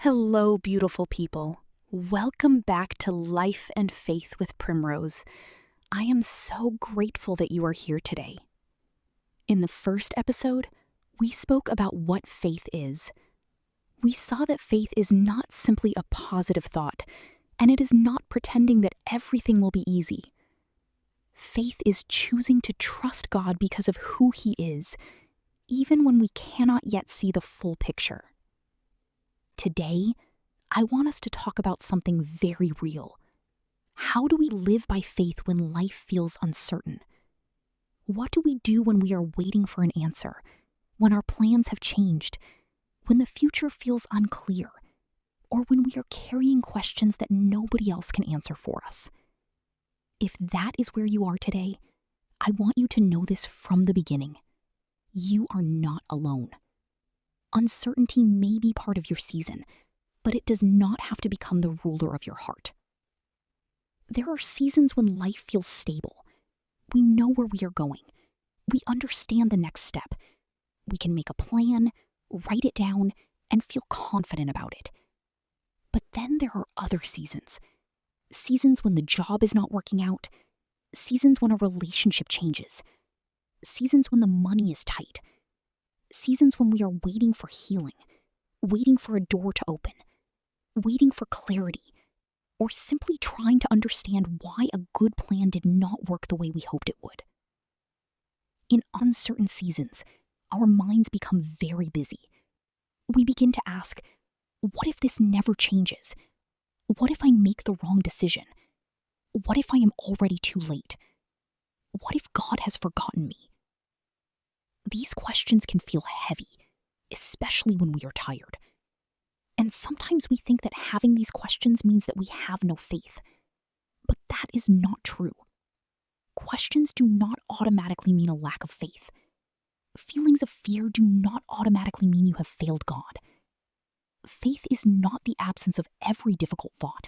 Hello, beautiful people. Welcome back to Life and Faith with Primrose. I am so grateful that you are here today. In the first episode, we spoke about what faith is. We saw that faith is not simply a positive thought, and it is not pretending that everything will be easy. Faith is choosing to trust God because of who He is, even when we cannot yet see the full picture. Today, I want us to talk about something very real. How do we live by faith when life feels uncertain? What do we do when we are waiting for an answer, when our plans have changed, when the future feels unclear, or when we are carrying questions that nobody else can answer for us? If that is where you are today, I want you to know this from the beginning. You are not alone. Uncertainty may be part of your season, but it does not have to become the ruler of your heart. There are seasons when life feels stable. We know where we are going. We understand the next step. We can make a plan, write it down, and feel confident about it. But then there are other seasons. Seasons when the job is not working out. Seasons when a relationship changes. Seasons when the money is tight. Seasons when we are waiting for healing, waiting for a door to open, waiting for clarity, or simply trying to understand why a good plan did not work the way we hoped it would. In uncertain seasons, our minds become very busy. We begin to ask, what if this never changes? What if I make the wrong decision? What if I am already too late? What if God has forgotten me? These questions can feel heavy, especially when we are tired. And sometimes we think that having these questions means that we have no faith. But that is not true. Questions do not automatically mean a lack of faith. Feelings of fear do not automatically mean you have failed God. Faith is not the absence of every difficult thought.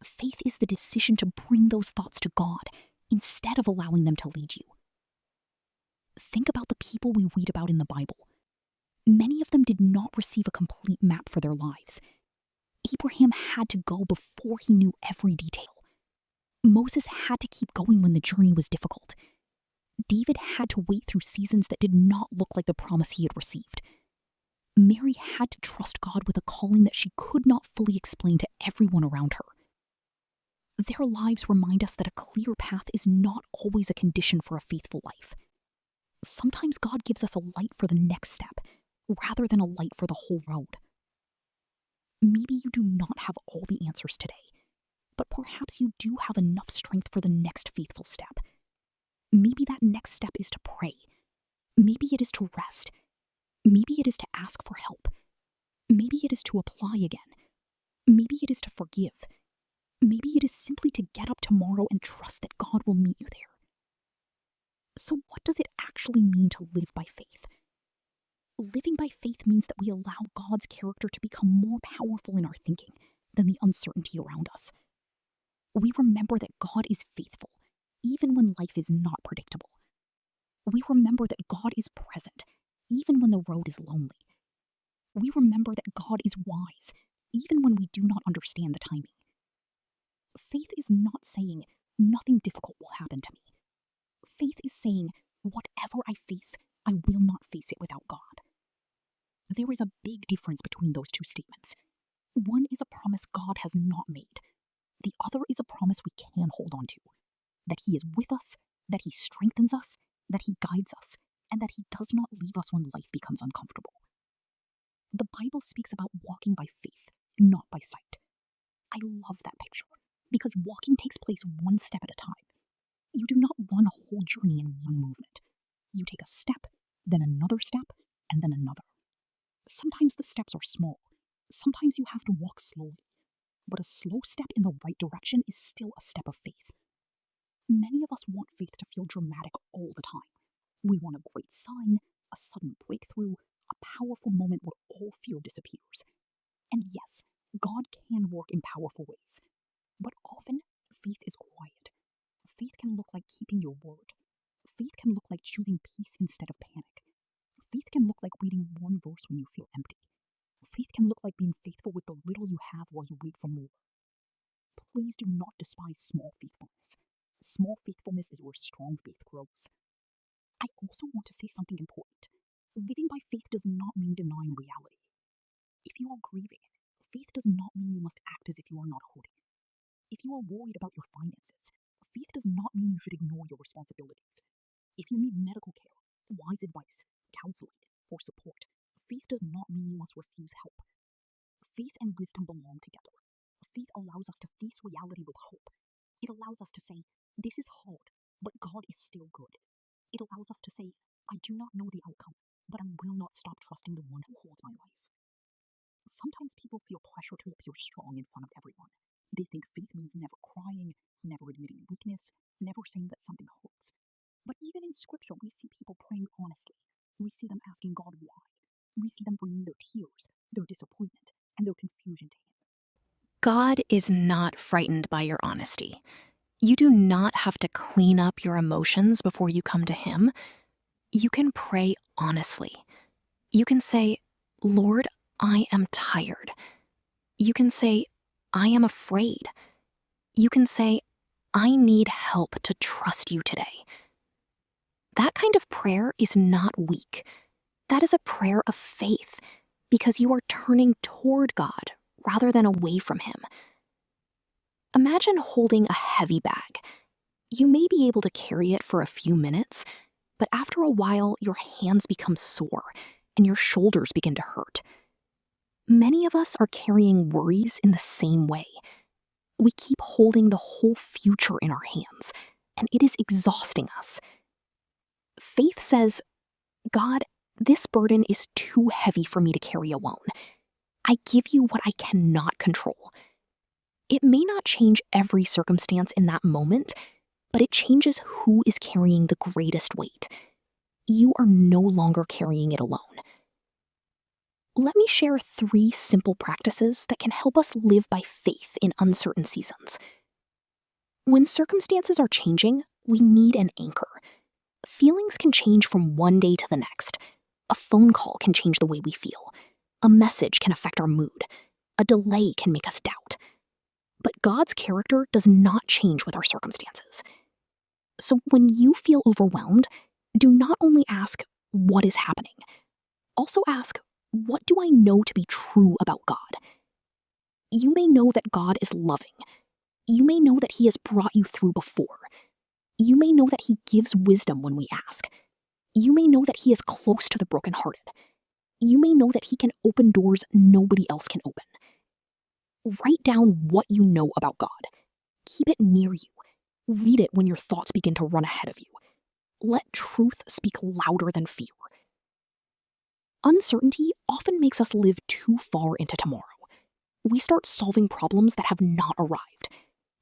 Faith is the decision to bring those thoughts to God instead of allowing them to lead you. Think about the people we read about in the Bible. Many of them did not receive a complete map for their lives. Abraham had to go before he knew every detail. Moses had to keep going when the journey was difficult. David had to wait through seasons that did not look like the promise he had received. Mary had to trust God with a calling that she could not fully explain to everyone around her. Their lives remind us that a clear path is not always a condition for a faithful life. Sometimes God gives us a light for the next step, rather than a light for the whole road. Maybe you do not have all the answers today, but perhaps you do have enough strength for the next faithful step. Maybe that next step is to pray. Maybe it is to rest. Maybe it is to ask for help. Maybe it is to apply again. Maybe it is to forgive. Maybe it is simply to get up tomorrow and trust that God will meet you there. So what does it actually mean to live by faith? Living by faith means that we allow God's character to become more powerful in our thinking than the uncertainty around us. We remember that God is faithful, even when life is not predictable. We remember that God is present, even when the road is lonely. We remember that God is wise, even when we do not understand the timing. Faith is not saying, nothing difficult will happen to me. Faith is saying, whatever I face, I will not face it without God. There is a big difference between those two statements. One is a promise God has not made. The other is a promise we can hold on to. That He is with us, that He strengthens us, that He guides us, and that He does not leave us when life becomes uncomfortable. The Bible speaks about walking by faith, not by sight. I love that picture, because walking takes place one step at a time. You do not run a whole journey in one movement. You take a step, then another step, and then another. Sometimes the steps are small. Sometimes you have to walk slowly. But a slow step in the right direction is still a step of faith. Many of us want faith to feel dramatic all the time. We want a great sign, a sudden breakthrough, a powerful moment where all fear disappears. And yes, God can work in powerful ways. But often, faith is quiet. Faith can look like keeping your word. Faith can look like choosing peace instead of panic. Faith can look like reading one verse when you feel empty. Faith can look like being faithful with the little you have while you wait for more. Please do not despise small faithfulness. Small faithfulness is where strong faith grows. I also want to say something important. Living by faith does not mean denying reality. If you are grieving, faith does not mean you must act as if you are not hurting. If you are worried about your finances, faith does not mean you should ignore your responsibilities. If you need medical care, wise advice, counseling, or support, faith does not mean you must refuse help. Faith and wisdom belong together. Faith allows us to face reality with hope. It allows us to say, this is hard, but God is still good. It allows us to say, I do not know the outcome, but I will not stop trusting the one who holds my life. Sometimes people feel pressure to appear strong in front of everyone. They think faith means never crying, never admitting weakness, never saying that something hurts. But even in Scripture, we see people praying honestly. We see them asking God why. We see them bringing their tears, their disappointment, and their confusion to Him. God is not frightened by your honesty. You do not have to clean up your emotions before you come to Him. You can pray honestly. You can say, Lord, I am tired. You can say, I am afraid. You can say, I need help to trust you today. That kind of prayer is not weak. That is a prayer of faith because you are turning toward God rather than away from Him. Imagine holding a heavy bag. You may be able to carry it for a few minutes, but after a while, your hands become sore and your shoulders begin to hurt. Many of us are carrying worries in the same way. We keep holding the whole future in our hands, and it is exhausting us. Faith says, God, this burden is too heavy for me to carry alone. I give you what I cannot control. It may not change every circumstance in that moment, but it changes who is carrying the greatest weight. You are no longer carrying it alone. Let me share 3 simple practices that can help us live by faith in uncertain seasons. When circumstances are changing, we need an anchor. Feelings can change from one day to the next. A phone call can change the way we feel. A message can affect our mood. A delay can make us doubt. But God's character does not change with our circumstances. So when you feel overwhelmed, do not only ask, what is happening? Also ask, what do I know to be true about God? You may know that God is loving. You may know that He has brought you through before. You may know that He gives wisdom when we ask. You may know that He is close to the brokenhearted. You may know that He can open doors nobody else can open. Write down what you know about God. Keep it near you. Read it when your thoughts begin to run ahead of you. Let truth speak louder than fear. Uncertainty often makes us live too far into tomorrow. We start solving problems that have not arrived.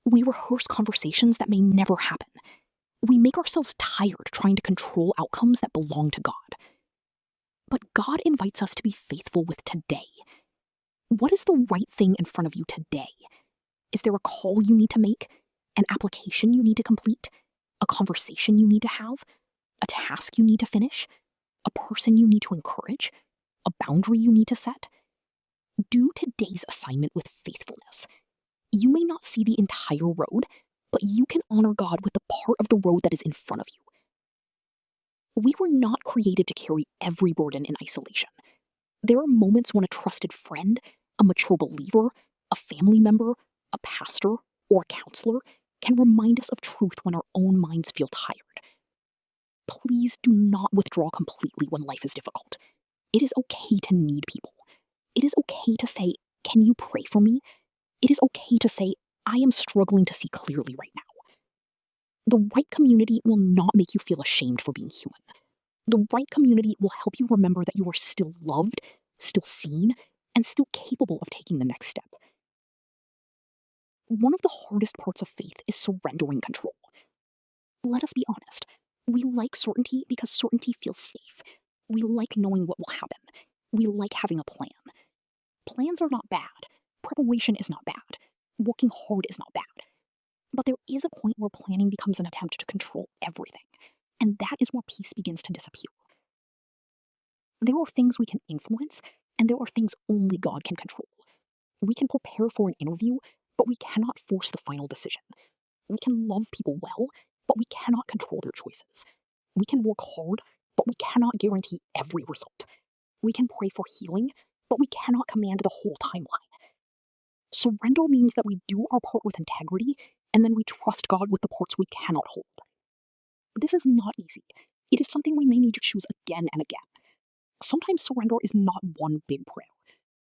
We rehearse conversations that may never happen. We make ourselves tired trying to control outcomes that belong to God. But God invites us to be faithful with today. What is the right thing in front of you today? Is there a call you need to make? An application you need to complete? A conversation you need to have? A task you need to finish? A person you need to encourage? A boundary you need to set? Do today's assignment with faithfulness. You may not see the entire road, but you can honor God with the part of the road that is in front of you. We were not created to carry every burden in isolation. There are moments when a trusted friend, a mature believer, a family member, a pastor, or a counselor can remind us of truth when our own minds feel tired. Please do not withdraw completely when life is difficult. It is okay to need people. It is okay to say, can you pray for me? It is okay to say, I am struggling to see clearly right now. The right community will not make you feel ashamed for being human. The right community will help you remember that you are still loved, still seen, and still capable of taking the next step. One of the hardest parts of faith is surrendering control. Let us be honest. We like certainty because certainty feels safe. We like knowing what will happen. We like having a plan. Plans are not bad. Preparation is not bad. Working hard is not bad. But there is a point where planning becomes an attempt to control everything, and that is where peace begins to disappear. There are things we can influence, And there are things only God can control. We can prepare for an interview, but we cannot force the final decision. We can love people well, but we cannot control their choices. We can work hard, but we cannot guarantee every result. We can pray for healing, but we cannot command the whole timeline. Surrender means that we do our part with integrity, and then we trust God with the parts we cannot hold. This is not easy. It is something we may need to choose again and again. Sometimes surrender is not one big prayer.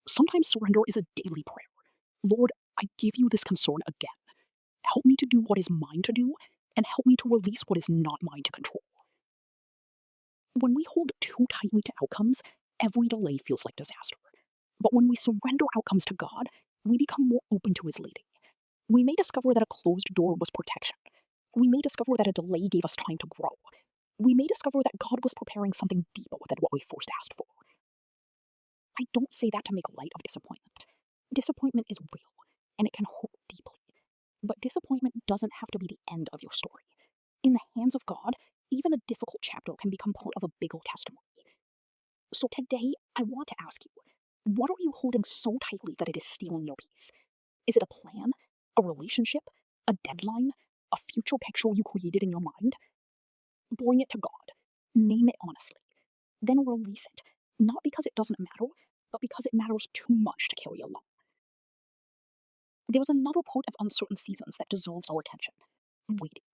Sometimes surrender is a daily prayer. Lord, I give you this concern again. Help me to do what is mine to do, and help me to release what is not mine to control. When we hold too tightly to outcomes, every delay feels like disaster. But when we surrender outcomes to God, we become more open to His leading. We may discover that a closed door was protection. We may discover that a delay gave us time to grow. We may discover that God was preparing something deeper than what we first asked for. I don't say that to make light of disappointment. Disappointment is real, and it can hurt deeply. But disappointment doesn't have to be the end of your story. In the hands of God, even a difficult chapter can become part of a bigger testimony. So today, I want to ask you, what are you holding so tightly that it is stealing your peace? Is it a plan, a relationship, a deadline, a future picture you created in your mind? Bring it to God. Name it honestly. Then release it, not because it doesn't matter, but because it matters too much to carry alone. There's another part of uncertain seasons that deserves our attention: waiting.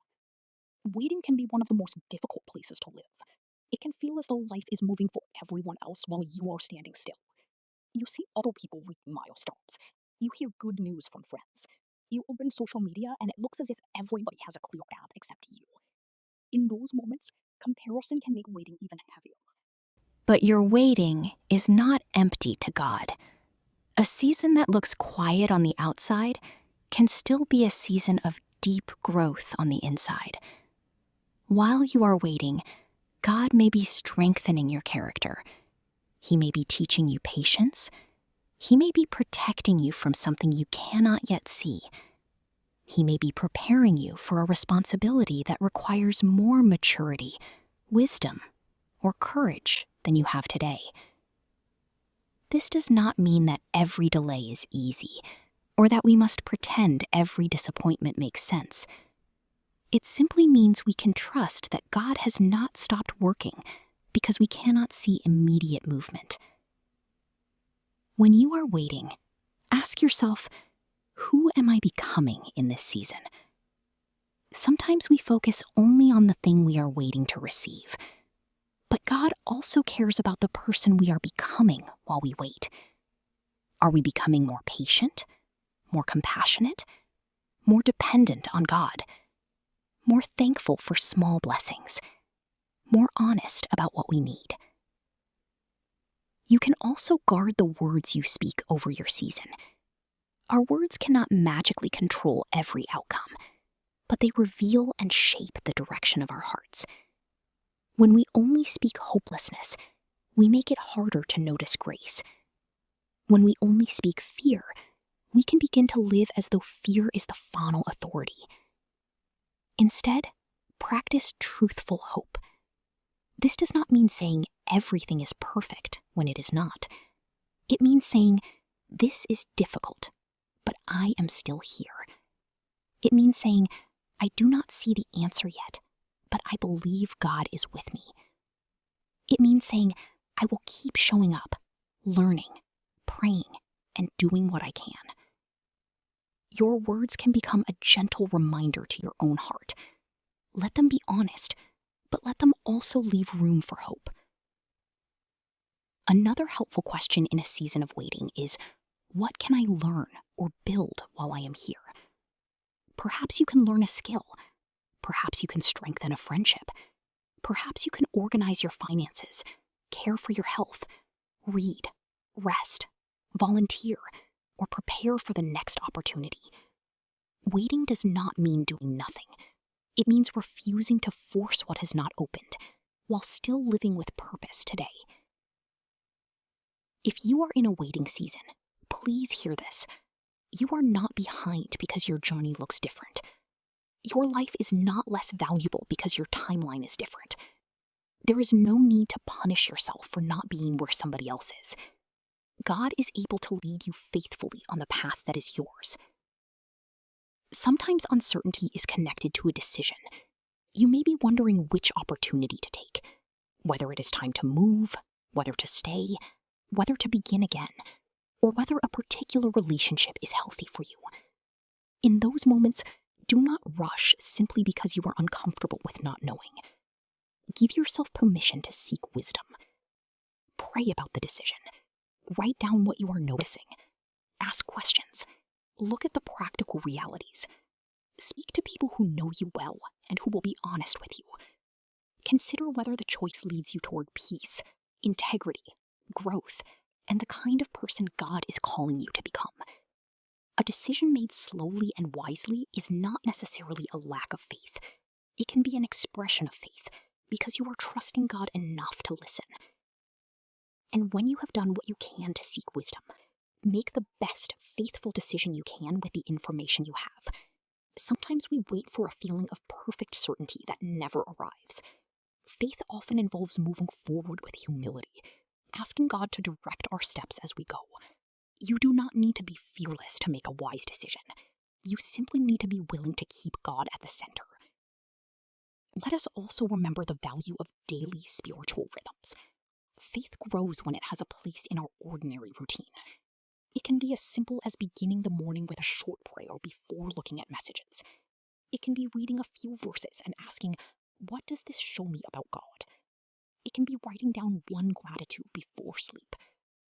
Waiting can be one of the most difficult places to live. It can feel as though life is moving for everyone else while you are standing still. You see other people reach milestones. You hear good news from friends. You open social media and it looks as if everybody has a clear path except you. In those moments, comparison can make waiting even heavier. But your waiting is not empty to God. A season that looks quiet on the outside can still be a season of deep growth on the inside. While you are waiting, God may be strengthening your character. He may be teaching you patience. He may be protecting you from something you cannot yet see. He may be preparing you for a responsibility that requires more maturity, wisdom, or courage than you have today. This does not mean that every delay is easy, or that we must pretend every disappointment makes sense. It simply means we can trust that God has not stopped working because we cannot see immediate movement. When you are waiting, ask yourself, who am I becoming in this season? Sometimes we focus only on the thing we are waiting to receive, but God also cares about the person we are becoming while we wait. Are we becoming more patient, more compassionate, more dependent on God, more thankful for small blessings, more honest about what we need? You can also guard the words you speak over your season. Our words cannot magically control every outcome, but they reveal and shape the direction of our hearts. When we only speak hopelessness, we make it harder to notice grace. When we only speak fear, we can begin to live as though fear is the final authority. Instead, practice truthful hope. This does not mean saying everything is perfect when it is not. It means saying, this is difficult, but I am still here. It means saying, I do not see the answer yet, but I believe God is with me. It means saying, I will keep showing up, learning, praying, and doing what I can. Your words can become a gentle reminder to your own heart. Let them be honest, but let them also leave room for hope. Another helpful question in a season of waiting is, what can I learn or build while I am here? Perhaps you can learn a skill. Perhaps you can strengthen a friendship. Perhaps you can organize your finances, care for your health, read, rest, volunteer, or prepare for the next opportunity. Waiting does not mean doing nothing. It means refusing to force what has not opened, while still living with purpose today. If you are in a waiting season, please hear this. You are not behind because your journey looks different. Your life is not less valuable because your timeline is different. There is no need to punish yourself for not being where somebody else is. God is able to lead you faithfully on the path that is yours. Sometimes uncertainty is connected to a decision. You may be wondering which opportunity to take, whether it is time to move, whether to stay, whether to begin again, or whether a particular relationship is healthy for you. In those moments, do not rush simply because you are uncomfortable with not knowing. Give yourself permission to seek wisdom. Pray about the decision. Write down what you are noticing. Ask questions. Look at the practical realities. Speak to people who know you well and who will be honest with you. Consider whether the choice leads you toward peace, integrity, growth, and the kind of person God is calling you to become. A decision made slowly and wisely is not necessarily a lack of faith. It can be an expression of faith because you are trusting God enough to listen. And when you have done what you can to seek wisdom, make the best faithful decision you can with the information you have. Sometimes we wait for a feeling of perfect certainty that never arrives. Faith often involves moving forward with humility, asking God to direct our steps as we go. You do not need to be fearless to make a wise decision. You simply need to be willing to keep God at the center. Let us also remember the value of daily spiritual rhythms. Faith grows when it has a place in our ordinary routine. It can be as simple as beginning the morning with a short prayer before looking at messages. It can be reading a few verses and asking, what does this show me about God? It can be writing down one gratitude before sleep.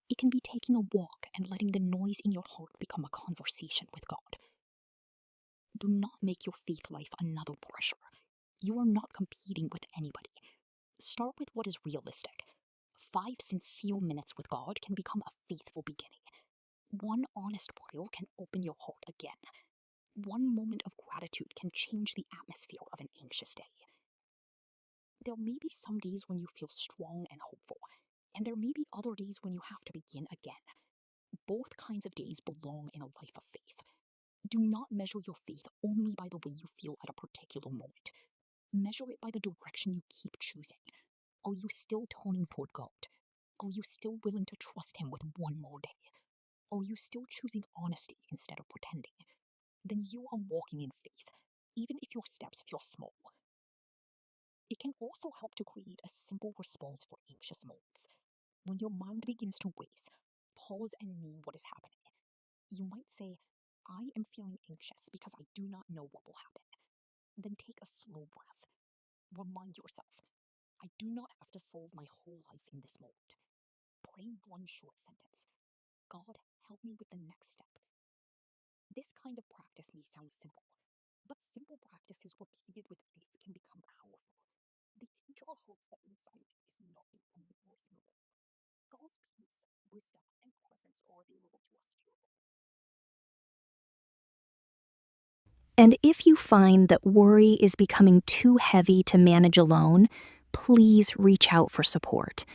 It can be taking a walk and letting the noise in your heart become a conversation with God. Do not make your faith life another pressure. You are not competing with anybody. Start with what is realistic. 5 sincere minutes with God can become a faithful beginning. One honest prayer can open your heart again. One moment of gratitude can change the atmosphere of an anxious day. There may be some days when you feel strong and hopeful, and there may be other days when you have to begin again. Both kinds of days belong in a life of faith. Do not measure your faith only by the way you feel at a particular moment. Measure it by the direction you keep choosing. Are you still turning toward God? Are you still willing to trust Him with one more day? Are you still choosing honesty instead of pretending? Then you are walking in faith, even if your steps feel small. It can also help to create a simple response for anxious moments. When your mind begins to race, pause and name what is happening. You might say, I am feeling anxious because I do not know what will happen. Then take a slow breath. Remind yourself, I do not have to solve my whole life in this moment. Pray one short sentence. God, help me with the next step. This kind of practice may sound simple, but simple practices repeated with faith can become powerful. They teach our hearts that inside is nothing only yours in the world. God's peace, wisdom, and presence are available to us here. And if you find that worry is becoming too heavy to manage alone, please reach out for support.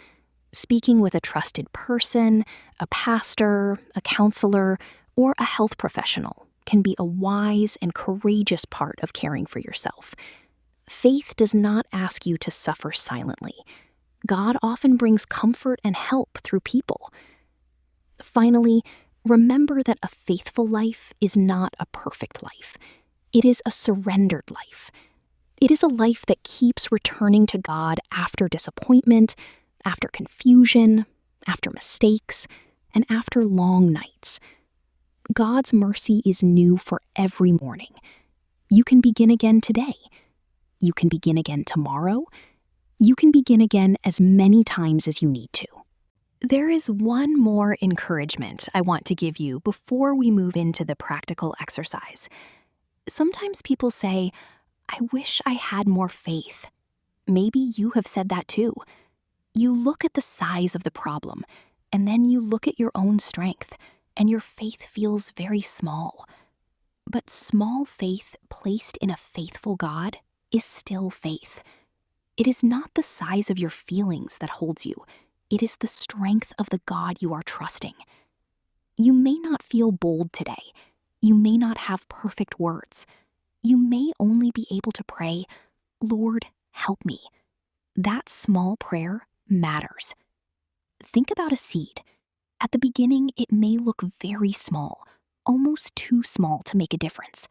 Speaking with a trusted person, a pastor, a counselor, or a health professional can be a wise and courageous part of caring for yourself. Faith does not ask you to suffer silently. God often brings comfort and help through people. Finally, remember that a faithful life is not a perfect life. It is a surrendered life. It is a life that keeps returning to God after disappointment, after confusion, after mistakes, and after long nights. God's mercy is new for every morning. You can begin again today. You can begin again tomorrow. You can begin again as many times as you need to. There is one more encouragement I want to give you before we move into the practical exercise. Sometimes people say, I wish I had more faith. Maybe you have said that too. You look at the size of the problem, and then you look at your own strength, and your faith feels very small. But small faith placed in a faithful God is still faith. It is not the size of your feelings that holds you. It is the strength of the God you are trusting. You may not feel bold today. You may not have perfect words. You may only be able to pray, Lord, help me. That small prayer matters. Think about a seed. At the beginning, it may look very small, almost too small to make a difference.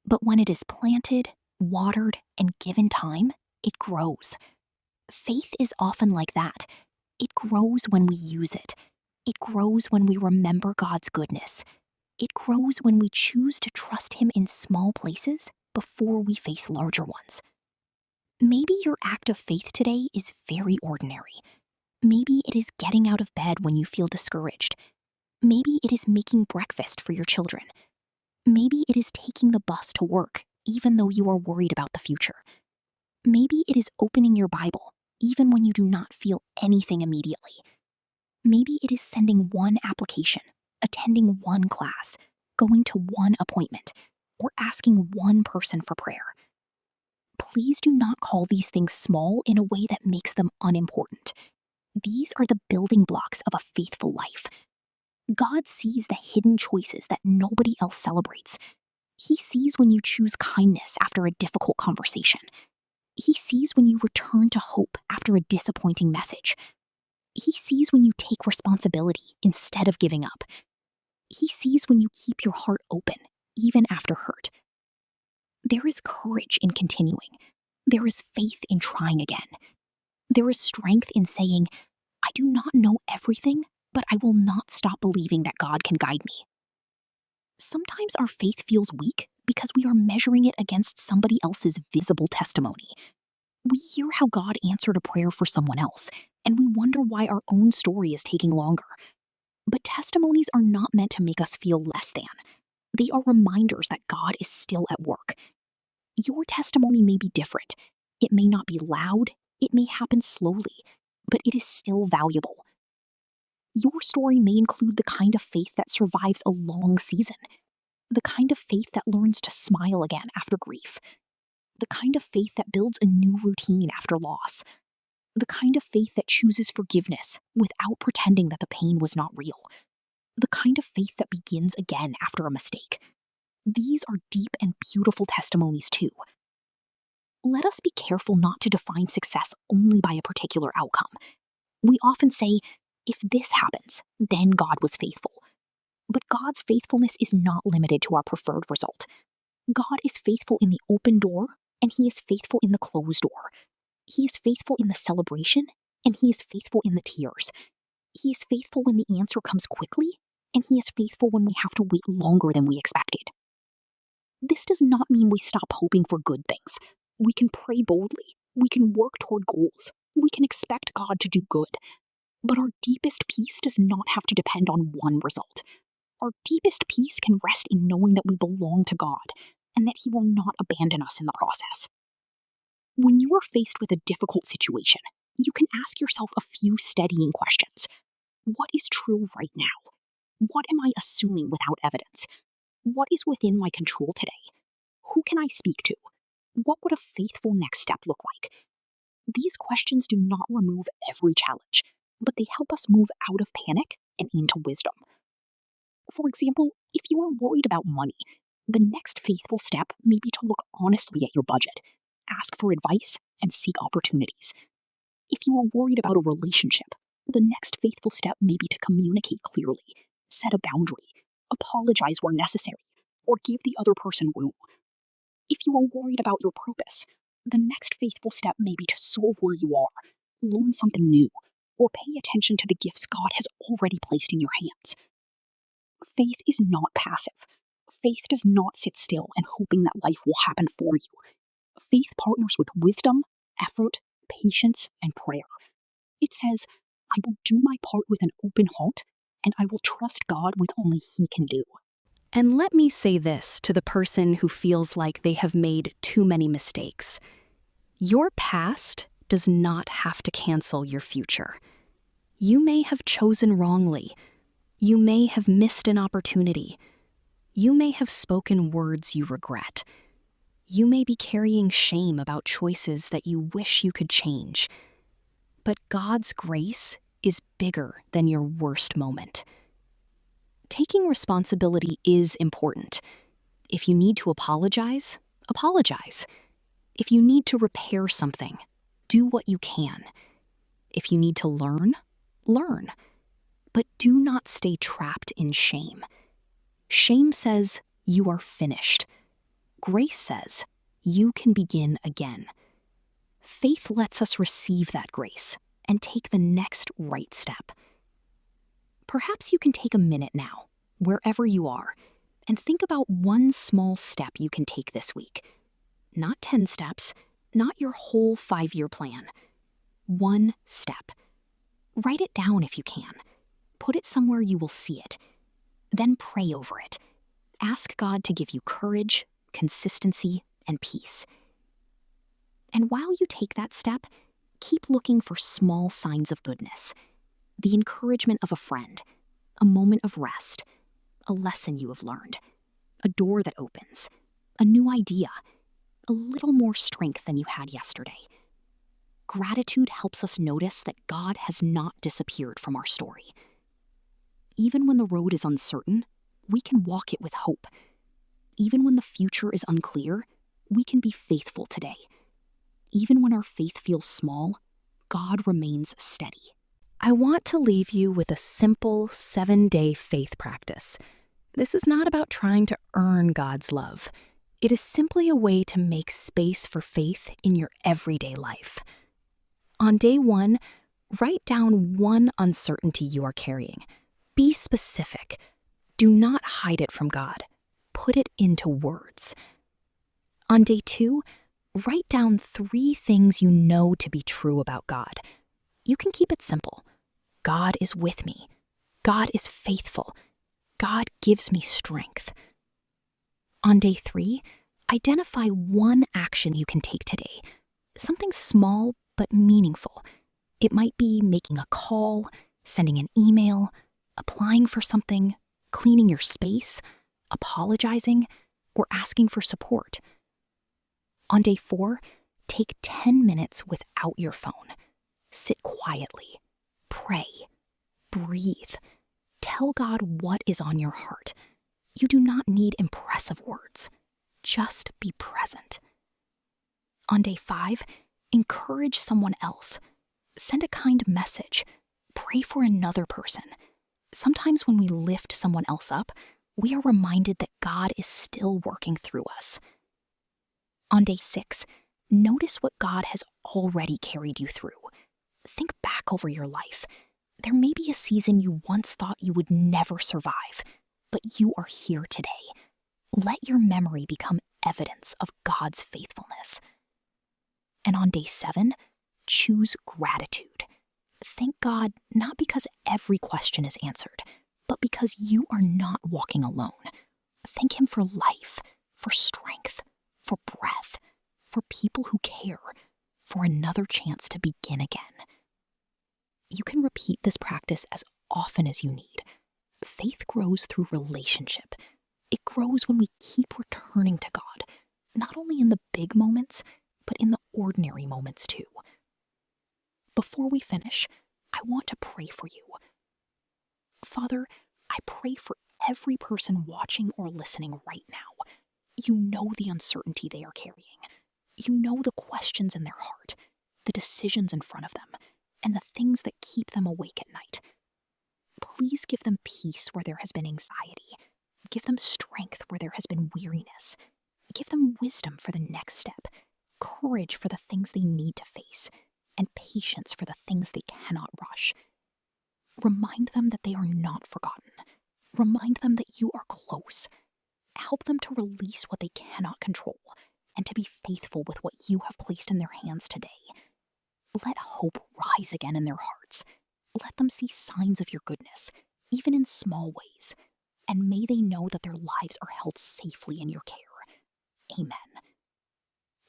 But when it is planted, watered, and given time, it grows. Faith is often like that. It grows when we use it. It grows when we remember God's goodness. It grows when we choose to trust Him in small places before we face larger ones. Maybe your act of faith today is very ordinary. Maybe it is getting out of bed when you feel discouraged. Maybe it is making breakfast for your children. Maybe it is taking the bus to work, even though you are worried about the future. Maybe it is opening your Bible, even when you do not feel anything immediately. Maybe it is sending one application, attending one class, going to one appointment, or asking one person for prayer. Please do not call these things small in a way that makes them unimportant. These are the building blocks of a faithful life. God sees the hidden choices that nobody else celebrates. He sees when you choose kindness after a difficult conversation. He sees when you return to hope after a disappointing message. He sees when you take responsibility instead of giving up. He sees when you keep your heart open, even after hurt. There is courage in continuing. There is faith in trying again. There is strength in saying, I do not know everything, but I will not stop believing that God can guide me. Sometimes our faith feels weak because we are measuring it against somebody else's visible testimony. We hear how God answered a prayer for someone else, and we wonder why our own story is taking longer. But testimonies are not meant to make us feel less than. They are reminders that God is still at work. Your testimony may be different. It may not be loud. It may happen slowly, but it is still valuable. Your story may include the kind of faith that survives a long season, the kind of faith that learns to smile again after grief, the kind of faith that builds a new routine after loss, the kind of faith that chooses forgiveness without pretending that the pain was not real, the kind of faith that begins again after a mistake. These are deep and beautiful testimonies too. Let us be careful not to define success only by a particular outcome. We often say, if this happens, then God was faithful. But God's faithfulness is not limited to our preferred result. God is faithful in the open door, and He is faithful in the closed door. He is faithful in the celebration, and He is faithful in the tears. He is faithful when the answer comes quickly, and He is faithful when we have to wait longer than we expected. This does not mean we stop hoping for good things. We can pray boldly. We can work toward goals. We can expect God to do good. But our deepest peace does not have to depend on one result. Our deepest peace can rest in knowing that we belong to God and that He will not abandon us in the process. When you are faced with a difficult situation, you can ask yourself a few steadying questions. What is true right now? What am I assuming without evidence? What is within my control today? Who can I speak to? What would a faithful next step look like? These questions do not remove every challenge, but they help us move out of panic and into wisdom. For example, if you are worried about money, the next faithful step may be to look honestly at your budget, ask for advice, and seek opportunities. If you are worried about a relationship, the next faithful step may be to communicate clearly, set a boundary, apologize where necessary, or give the other person room. If you are worried about your purpose, the next faithful step may be to solve where you are, learn something new, or pay attention to the gifts God has already placed in your hands. Faith is not passive. Faith does not sit still and hoping that life will happen for you. Faith partners with wisdom, effort, patience, and prayer. It says, I will do my part with an open heart, and I will trust God with only He can do. And let me say this to the person who feels like they have made too many mistakes. Your past does not have to cancel your future. You may have chosen wrongly. You may have missed an opportunity. You may have spoken words you regret. You may be carrying shame about choices that you wish you could change. But God's grace is bigger than your worst moment. Taking responsibility is important. If you need to apologize, apologize. If you need to repair something, do what you can. If you need to learn, learn. But do not stay trapped in shame. Shame says you are finished. Grace says you can begin again. Faith lets us receive that grace and take the next right step. Perhaps you can take a minute now, wherever you are, and think about one small step you can take this week. Not 10 steps, not your whole 5-year plan. One step. Write it down if you can. Put it somewhere you will see it. Then pray over it. Ask God to give you courage, consistency, and peace. And while you take that step, keep looking for small signs of goodness. The encouragement of a friend, a moment of rest, a lesson you have learned, a door that opens, a new idea, a little more strength than you had yesterday. Gratitude helps us notice that God has not disappeared from our story. Even when the road is uncertain, we can walk it with hope. Even when the future is unclear, we can be faithful today. Even when our faith feels small, God remains steady. I want to leave you with a simple 7-day faith practice. This is not about trying to earn God's love. It is simply a way to make space for faith in your everyday life. On day 1, write down one uncertainty you are carrying. Be specific. Do not hide it from God. Put it into words. On day 2, write down 3 things you know to be true about God. You can keep it simple. God is with me. God is faithful. God gives me strength. On day 3, identify one action you can take today. Something small but meaningful. It might be making a call, sending an email, applying for something, cleaning your space, apologizing, or asking for support. On day 4, take 10 minutes without your phone. Sit quietly. Pray. Breathe. Tell God what is on your heart. You do not need impressive words. Just be present. On day 5, encourage someone else. Send a kind message. Pray for another person. Sometimes when we lift someone else up, we are reminded that God is still working through us. On day 6, notice what God has already carried you through. Think back over your life. There may be a season you once thought you would never survive, but you are here today. Let your memory become evidence of God's faithfulness. And on day 7, choose gratitude. Thank God not because every question is answered, but because you are not walking alone. Thank Him for life, for strength, for breath, for people who care, for another chance to begin again. You can repeat this practice as often as you need. Faith grows through relationship. It grows when we keep returning to God, not only in the big moments, but in the ordinary moments too. Before we finish, I want to pray for you. Father, I pray for every person watching or listening right now. You know the uncertainty they are carrying. You know the questions in their heart, the decisions in front of them, and the things that keep them awake at night. Please give them peace where there has been anxiety. Give them strength where there has been weariness. Give them wisdom for the next step, courage for the things they need to face, and patience for the things they cannot rush. Remind them that they are not forgotten. Remind them that you are close. Help them to release what they cannot control and to be faithful with what you have placed in their hands today. Let hope rise again in their hearts. Let them see signs of your goodness, even in small ways. And may they know that their lives are held safely in your care. Amen.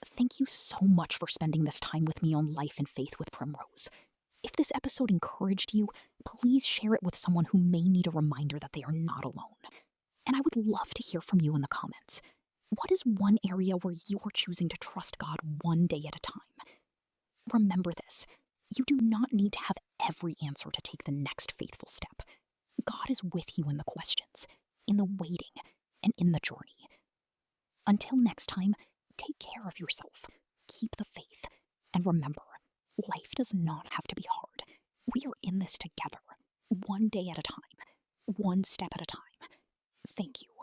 Thank you so much for spending this time with me on Life and Faith with Primrose. If this episode encouraged you, please share it with someone who may need a reminder that they are not alone. And I would love to hear from you in the comments. What is one area where you are choosing to trust God one day at a time? Remember this, you do not need to have every answer to take the next faithful step. God is with you in the questions, in the waiting, and in the journey. Until next time, take care of yourself, keep the faith, and remember, life does not have to be hard. We are in this together. One day at a time. One step at a time. Thank you.